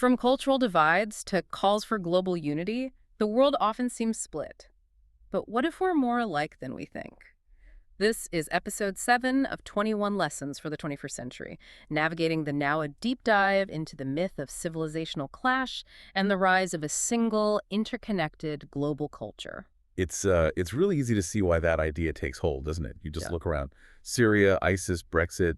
From cultural divides to calls for global unity, the world often seems split. But what if we're more alike than we think? This is episode 7 of 21 Lessons for the 21st Century, navigating the now a deep dive into the myth of civilizational clash and the rise of a single, interconnected global culture. It's really easy to see why that idea takes hold, doesn't it? You just Yeah. look around. Syria, ISIS, Brexit,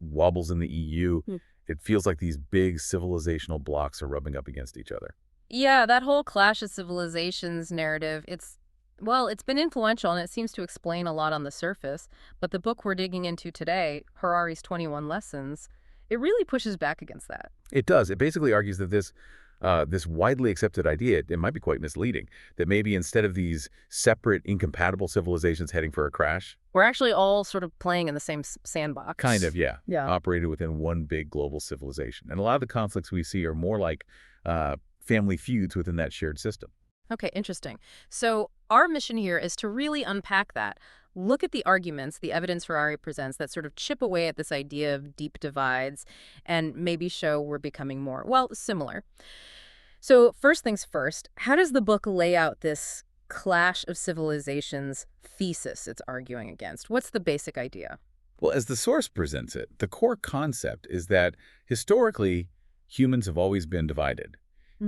wobbles in the EU. Hmm. It feels like these big civilizational blocks are rubbing up against each other. Yeah, that whole clash of civilizations narrative, it's been influential and it seems to explain a lot on the surface, but the book we're digging into today, Harari's 21 Lessons, it really pushes back against that. It does. It basically argues that this widely accepted idea, it might be quite misleading, that maybe instead of these separate, incompatible civilizations heading for a crash, We're actually all sort of playing in the same sandbox. kind of, yeah, Yeah. operated within one big global civilization. And a lot of the conflicts we see are more like family feuds within that shared system. Okay, interesting. So our mission here is to really unpack that. Look at the arguments, the evidence Harari presents that sort of chip away at this idea of deep divides and maybe show we're becoming more, well, similar. So first things first, how does the book lay out this clash of civilizations thesis it's arguing against? What's the basic idea? Well, as the source presents it, the core concept is that historically, humans have always been divided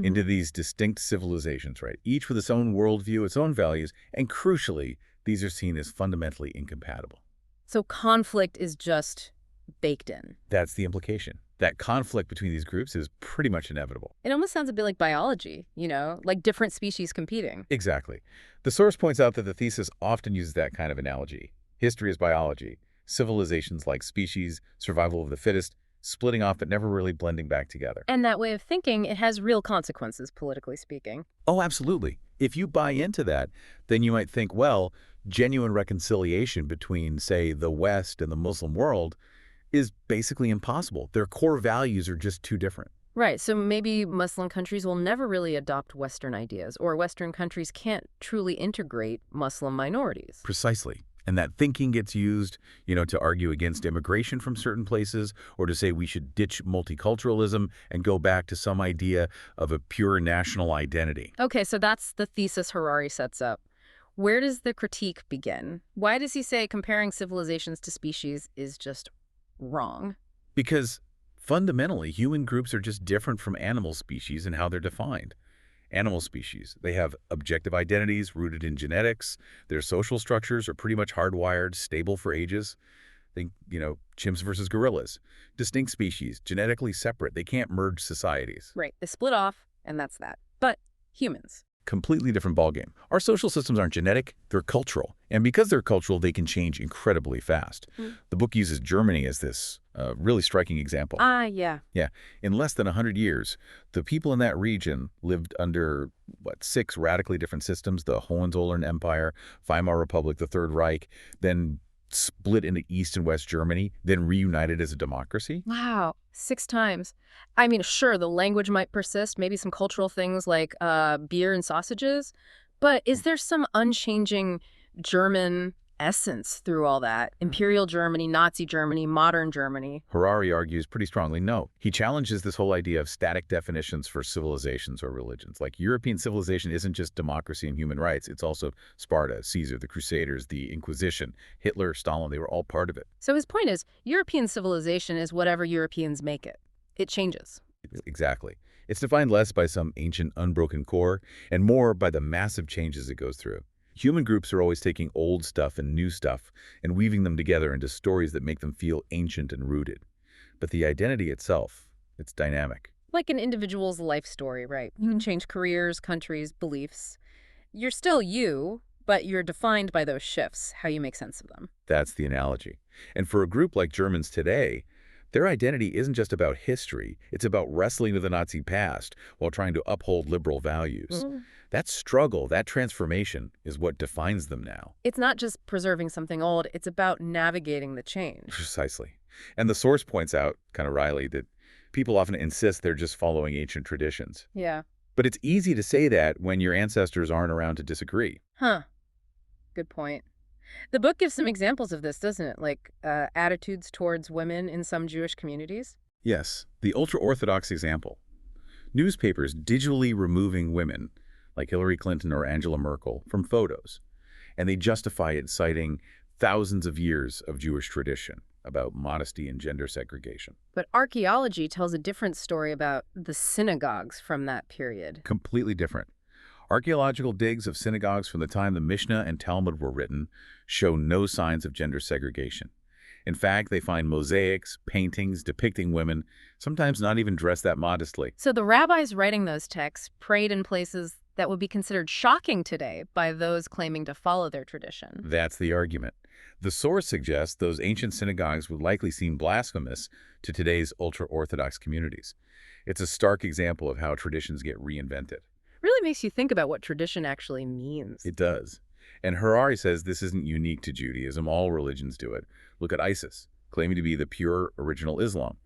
into these distinct civilizations, right? Each with its own worldview, its own values, and crucially, these are seen as fundamentally incompatible. So conflict is just baked in. That's the implication. That conflict between these groups is pretty much inevitable. It almost sounds a bit like biology, like different species competing. Exactly. The source points out that the thesis often uses that kind of analogy. History is biology. Civilizations like species, survival of the fittest, splitting off but never really blending back together. And that way of thinking, it has real consequences, politically speaking. Oh, absolutely. If you buy into that, then you might think, well, genuine reconciliation between, say, the West and the Muslim world is basically impossible. Their core values are just too different. Right, so maybe Muslim countries will never really adopt Western ideas, or Western countries can't truly integrate Muslim minorities. Precisely. And that thinking gets used, to argue against immigration from certain places, or to say we should ditch multiculturalism and go back to some idea of a pure national identity. Okay, so that's the thesis Harari sets up. Where does the critique begin? Why does he say comparing civilizations to species is just wrong? Because fundamentally, human groups are just different from animal species in how they're defined. Animal species, they have objective identities rooted in genetics. Their social structures are pretty much hardwired, stable for ages. Think, chimps versus gorillas. Distinct species, genetically separate. They can't merge societies. Right, they split off, and that's that. But humans. Completely different ballgame. Our social systems aren't genetic, they're cultural. And because they're cultural, they can change incredibly fast. The book uses Germany as this really striking example. Yeah. Yeah. In less than 100 years, the people in that region lived under, 6 radically different systems: the Hohenzollern Empire, Weimar Republic, the Third Reich, then split into East and West Germany, then reunited as a democracy. Wow, 6 times. I mean, sure, the language might persist, maybe some cultural things like beer and sausages, but is there some unchanging German essence through all that? Imperial Germany, Nazi Germany, modern Germany. Harari argues pretty strongly no. He challenges this whole idea of static definitions for civilizations or religions. Like, European civilization isn't just democracy and human rights. It's also Sparta, Caesar, the Crusaders, the Inquisition, Hitler, Stalin. They were all part of it. So his point is, European civilization is whatever Europeans make it. It changes. Exactly. It's defined less by some ancient unbroken core and more by the massive changes it goes through. Human groups are always taking old stuff and new stuff and weaving them together into stories that make them feel ancient and rooted. But the identity itself, it's dynamic. Like an individual's life story, right? You can change careers, countries, beliefs. You're still you, but you're defined by those shifts, how you make sense of them. That's the analogy. And for a group like Germans today, their identity isn't just about history. It's about wrestling with the Nazi past while trying to uphold liberal values. That struggle, that transformation, is what defines them now. It's not just preserving something old, it's about navigating the change. Precisely. And the source points out, kind of wryly, that people often insist they're just following ancient traditions. Yeah. But it's easy to say that when your ancestors aren't around to disagree. Huh. Good point. The book gives some examples of this, doesn't it? Like attitudes towards women in some Jewish communities? Yes, the ultra-Orthodox example. Newspapers digitally removing women, like Hillary Clinton or Angela Merkel, from photos. And they justify it citing thousands of years of Jewish tradition about modesty and gender segregation. But archaeology tells a different story about the synagogues from that period. Completely different. Archaeological digs of synagogues from the time the Mishnah and Talmud were written show no signs of gender segregation. In fact, they find mosaics, paintings depicting women, sometimes not even dressed that modestly. So the rabbis writing those texts prayed in places that would be considered shocking today by those claiming to follow their tradition. That's the argument. The source suggests those ancient synagogues would likely seem blasphemous to today's ultra-Orthodox communities. It's a stark example of how traditions get reinvented. Really makes you think about what tradition actually means. It does. And Harari says this isn't unique to Judaism. All religions do it. Look at ISIS, claiming to be the pure original Islam.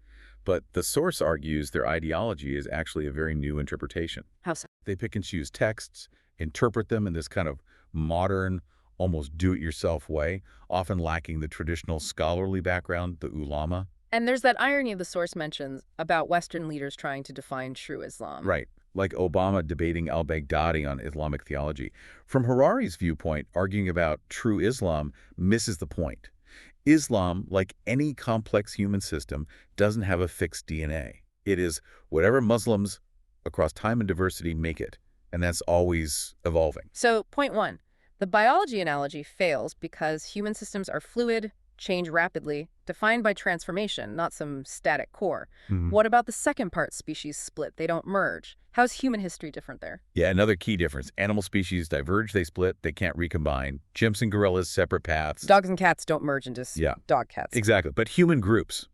But the source argues their ideology is actually a very new interpretation. How so? They pick and choose texts, interpret them in this kind of modern, almost do-it-yourself way, often lacking the traditional scholarly background, the ulama. And there's that irony the source mentions about Western leaders trying to define true Islam. Right, like Obama debating al-Baghdadi on Islamic theology. From Harari's viewpoint, arguing about true Islam misses the point. Islam, like any complex human system, doesn't have a fixed DNA. It is whatever Muslims across time and diversity make it, and that's always evolving. So, point one, the biology analogy fails because human systems are fluid, change rapidly, defined by transformation, not some static core. What about the second part, species split? They don't merge. How's human history different there? Yeah, another key difference. Animal species diverge, they split, they can't recombine. Chimps and gorillas, separate paths. Dogs and cats don't merge into Yeah, dog cats. exactly. But human groups,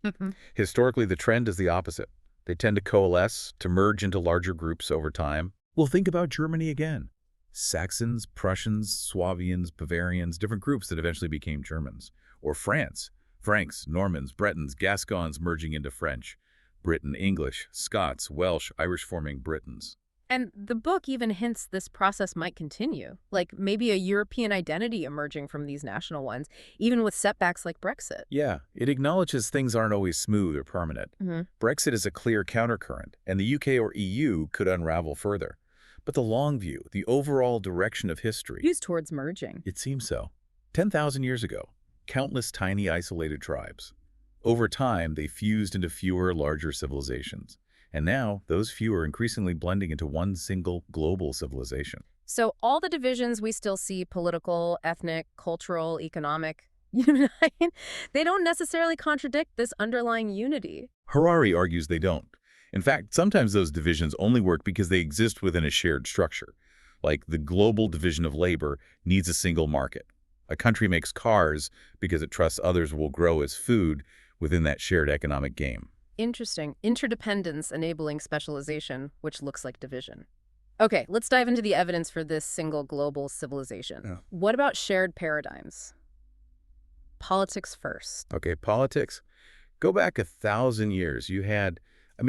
historically, the trend is the opposite. They tend to coalesce, to merge into larger groups over time. Well, think about Germany again. Saxons, Prussians, Swabians, Bavarians, different groups that eventually became Germans. Or France, Franks, Normans, Bretons, Gascons merging into French. Britain, English, Scots, Welsh, Irish forming Britons. And the book even hints this process might continue, like maybe a European identity emerging from these national ones, even with setbacks like Brexit. Yeah, it acknowledges things aren't always smooth or permanent. Brexit is a clear countercurrent, and the UK or EU could unravel further. But the long view, the overall direction of history, Used towards merging. it seems so. 10,000 years ago, countless tiny isolated tribes. Over time, they fused into fewer, larger civilizations. And now, those few are increasingly blending into one single global civilization. So all the divisions we still see, political, ethnic, cultural, economic, they don't necessarily contradict this underlying unity. Harari argues they don't. In fact, sometimes those divisions only work because they exist within a shared structure. Like the global division of labor needs a single market. A country makes cars because it trusts others will grow as food within that shared economic game. Interesting. Interdependence enabling specialization, which looks like division. Okay, let's dive into the evidence for this single global civilization. Yeah. What about shared paradigms? Politics first. Okay, politics. Go back 1,000 years. You had,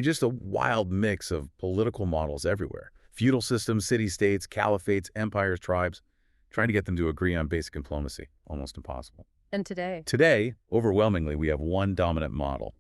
just a wild mix of political models everywhere. Feudal systems, city-states, caliphates, empires, tribes. Trying to get them to agree on basic diplomacy. Almost impossible. And today? Today, overwhelmingly, we have one dominant model,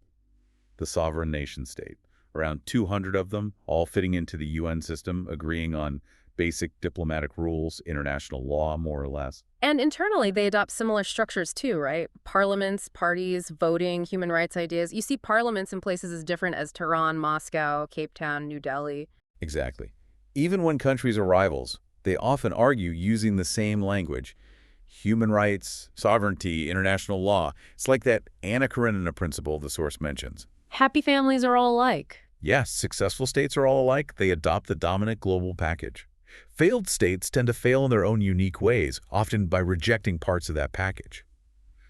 the sovereign nation-state. Around 200 of them, all fitting into the UN system, agreeing on basic diplomatic rules, international law, more or less. And internally, they adopt similar structures too, right? Parliaments, parties, voting, human rights ideas. You see parliaments in places as different as Tehran, Moscow, Cape Town, New Delhi. Exactly. Even when countries are rivals, they often argue using the same language. Human rights, sovereignty, international law. It's like that Anna Karenina principle the source mentions. Happy families are all alike. Yes, successful states are all alike. They adopt the dominant global package. Failed states tend to fail in their own unique ways, often by rejecting parts of that package.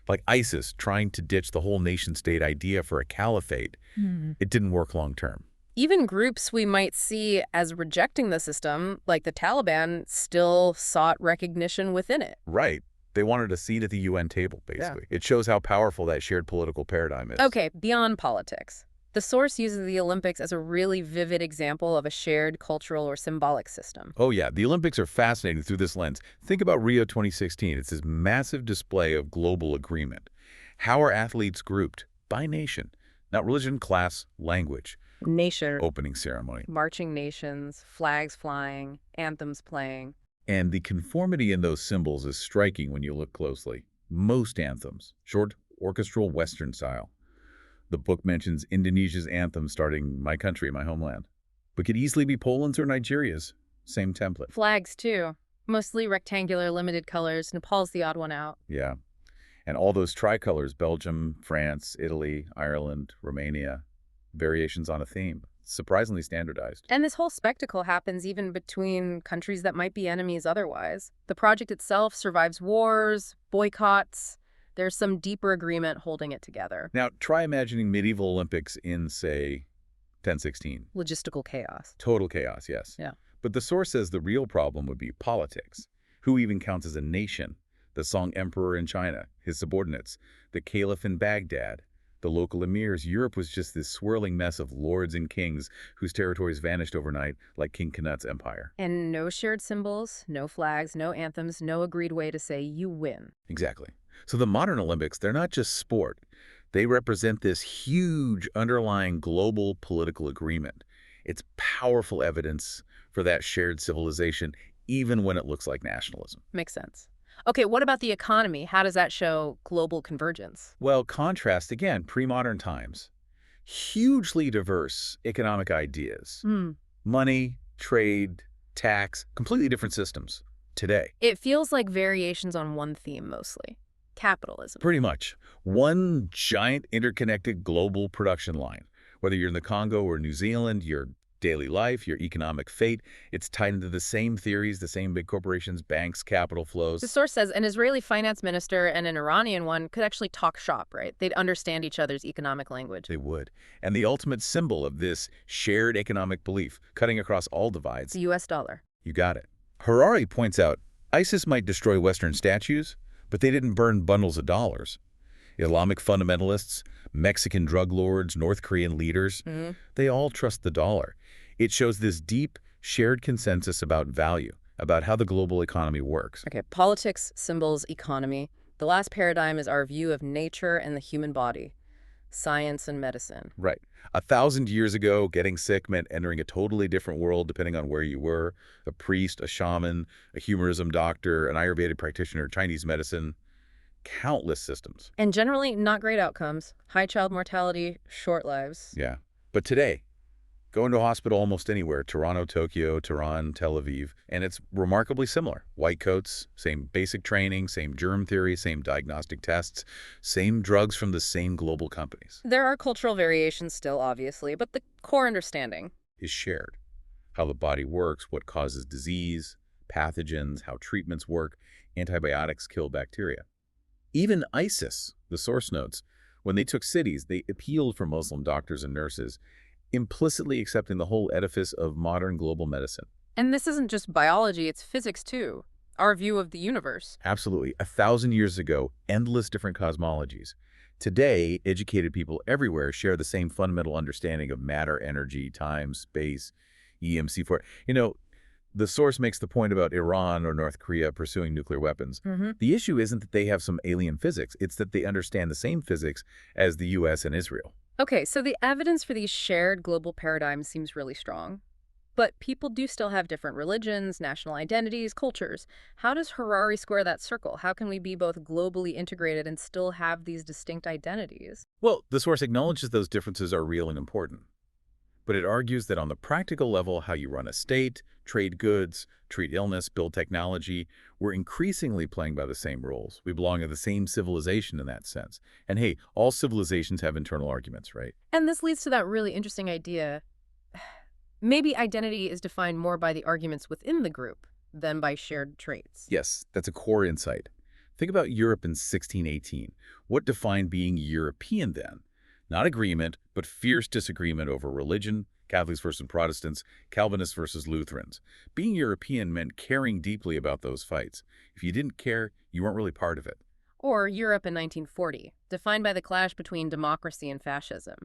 Like ISIS trying to ditch the whole nation-state idea for a caliphate. It didn't work long term. Even groups we might see as rejecting the system, like the Taliban, still sought recognition within it. Right. They wanted a seat at the UN table, basically. Yeah. It shows how powerful that shared political paradigm is. Okay, beyond politics. The source uses the Olympics as a really vivid example of a shared cultural or symbolic system. Oh yeah, the Olympics are fascinating through this lens. Think about Rio 2016. It's this massive display of global agreement. How are athletes grouped? By nation. Not religion, class, language. Nation, opening ceremony. marching nations, flags flying, anthems playing. And the conformity in those symbols is striking when you look closely. Most anthems, short, orchestral, Western style. The book mentions Indonesia's anthem starting My Country, My Homeland, but could easily be Poland's or Nigeria's. Same template. Flags, too. Mostly rectangular, limited colors. Nepal's the odd one out. Yeah. And all those tricolors, Belgium, France, Italy, Ireland, Romania, variations on a theme. Surprisingly standardized. And this whole spectacle happens even between countries that might be enemies otherwise. The project itself survives wars, boycotts. There's some deeper agreement holding it together. Now, try imagining medieval Olympics in, say, 1016. Logistical chaos. Total chaos, yes. Yeah. But the source says the real problem would be politics. Who even counts as a nation? The Song Emperor in China, his subordinates, the Caliph in Baghdad, the local emirs. Europe was just this swirling mess of lords and kings whose territories vanished overnight like King Canut's empire. And no shared symbols, no flags, no anthems, no agreed way to say you win. Exactly. So the modern Olympics, they're not just sport. They represent this huge underlying global political agreement. It's powerful evidence for that shared civilization, even when it looks like nationalism. Makes sense. Okay, what about the economy? How does that show global convergence? Well, contrast, again, pre-modern times. Hugely diverse economic ideas. Money, trade, tax, completely different systems today. It feels like variations on one theme mostly. Capitalism. Pretty much. One giant interconnected global production line. Whether you're in the Congo or New Zealand, your daily life, your economic fate, it's tied into the same theories, the same big corporations, banks, capital flows. The source says an Israeli finance minister and an Iranian one could actually talk shop, right? They'd understand each other's economic language. They would. And the ultimate symbol of this shared economic belief, cutting across all divides. The US dollar. You got it. Harari points out, ISIS might destroy Western statues, but they didn't burn bundles of dollars. Islamic fundamentalists, Mexican drug lords, North Korean leaders, they all trust the dollar. It shows this deep, shared consensus about value, about how the global economy works. Okay, politics, symbols, economy. The last paradigm is our view of nature and the human body. Science and medicine. Right. 1,000 years ago, getting sick meant entering a totally different world depending on where you were. A priest, a shaman, a humorism doctor, an Ayurvedic practitioner, Chinese medicine. Countless systems. And generally not great outcomes. High child mortality, short lives. Yeah. But today, go into a hospital almost anywhere, Toronto, Tokyo, Tehran, Tel Aviv, and it's remarkably similar. White coats, same basic training, same germ theory, same diagnostic tests, same drugs from the same global companies. There are cultural variations still, obviously, but the core understanding Is shared. How the body works, what causes disease, pathogens, how treatments work, antibiotics kill bacteria. Even ISIS, the source notes, when they took cities, they appealed for Muslim doctors and nurses, implicitly accepting the whole edifice of modern global medicine. And this isn't just biology, it's physics too. Our view of the universe. Absolutely. 1,000 years ago, endless different cosmologies. Today, educated people everywhere share the same fundamental understanding of matter, energy, time, space, EMC4. The source makes the point about Iran or North Korea pursuing nuclear weapons. The issue isn't that they have some alien physics. It's that they understand the same physics as the U.S. and Israel. Okay, so the evidence for these shared global paradigms seems really strong. But people do still have different religions, national identities, cultures. How does Harari square that circle? How can we be both globally integrated and still have these distinct identities? Well, the source acknowledges those differences are real and important. But it argues that on the practical level, how you run a state, trade goods, treat illness, build technology, we're increasingly playing by the same rules. We belong to the same civilization in that sense. And hey, all civilizations have internal arguments, right? And this leads to that really interesting idea. Maybe identity is defined more by the arguments within the group than by shared traits. Yes, that's a core insight. Think about Europe in 1618. What defined being European then? Not agreement, but fierce disagreement over religion, Catholics versus Protestants, Calvinists versus Lutherans. Being European meant caring deeply about those fights. If you didn't care, you weren't really part of it. Or Europe in 1940, defined by the clash between democracy and fascism.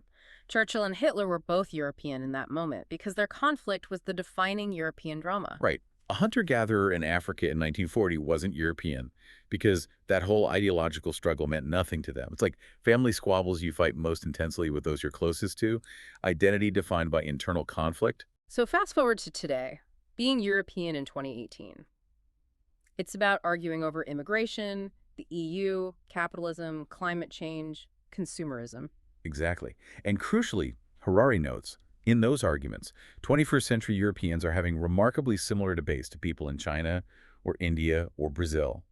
Churchill and Hitler were both European in that moment because their conflict was the defining European drama. Right. A hunter-gatherer in Africa in 1940 wasn't European because that whole ideological struggle meant nothing to them. It's like family squabbles you fight most intensely with those you're closest to, identity defined by internal conflict. So fast forward to today, being European in 2018. It's about arguing over immigration, the EU, capitalism, climate change, consumerism. Exactly. And crucially, Harari notes, in those arguments, 21st century Europeans are having remarkably similar debates to people in China or India or Brazil.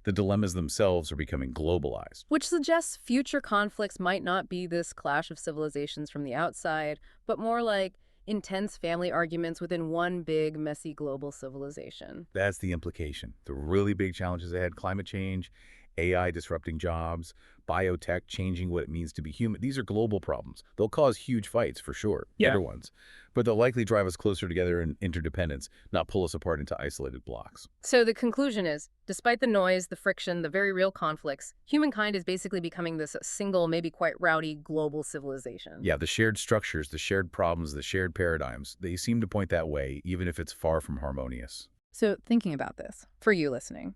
The dilemmas themselves are becoming globalized. Which suggests future conflicts might not be this clash of civilizations from the outside, but more like intense family arguments within one big, messy global civilization. That's the implication. The really big challenges ahead, climate change, AI disrupting jobs, biotech changing what it means to be human. These are global problems. They'll cause huge fights for sure, Yeah. bigger ones. But they'll likely drive us closer together in interdependence, not pull us apart into isolated blocks. So the conclusion is, despite the noise, the friction, the very real conflicts, humankind is basically becoming this single, maybe quite rowdy global civilization. Yeah, the shared structures, the shared problems, the shared paradigms, they seem to point that way, even if it's far from harmonious. So thinking about this, for you listening,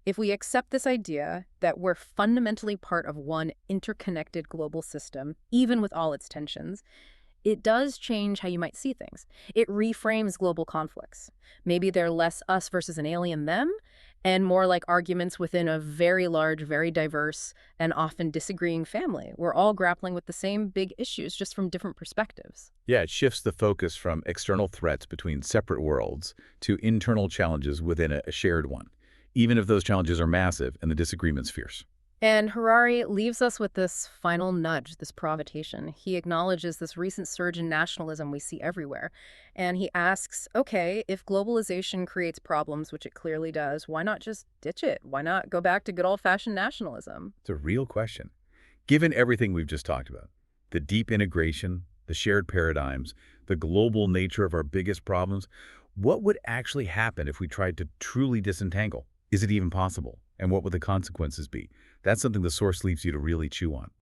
if we accept this idea that we're fundamentally part of one interconnected global system, even with all its tensions, it does change how you might see things. It reframes global conflicts. Maybe they're less us versus an alien them, and more like arguments within a very large, very diverse, and often disagreeing family. We're all grappling with the same big issues, just from different perspectives. Yeah, it shifts the focus from external threats between separate worlds to internal challenges within a shared one, even if those challenges are massive and the disagreement's fierce. And Harari leaves us with this final nudge, this provocation. He acknowledges this recent surge in nationalism we see everywhere. And he asks, okay, if globalization creates problems, which it clearly does, why not just ditch it? Why not go back to good old-fashioned nationalism? It's a real question. Given everything we've just talked about, the deep integration, the shared paradigms, the global nature of our biggest problems, what would actually happen if we tried to truly disentangle? Is it even possible? And what would the consequences be? That's something the source leaves you to really chew on.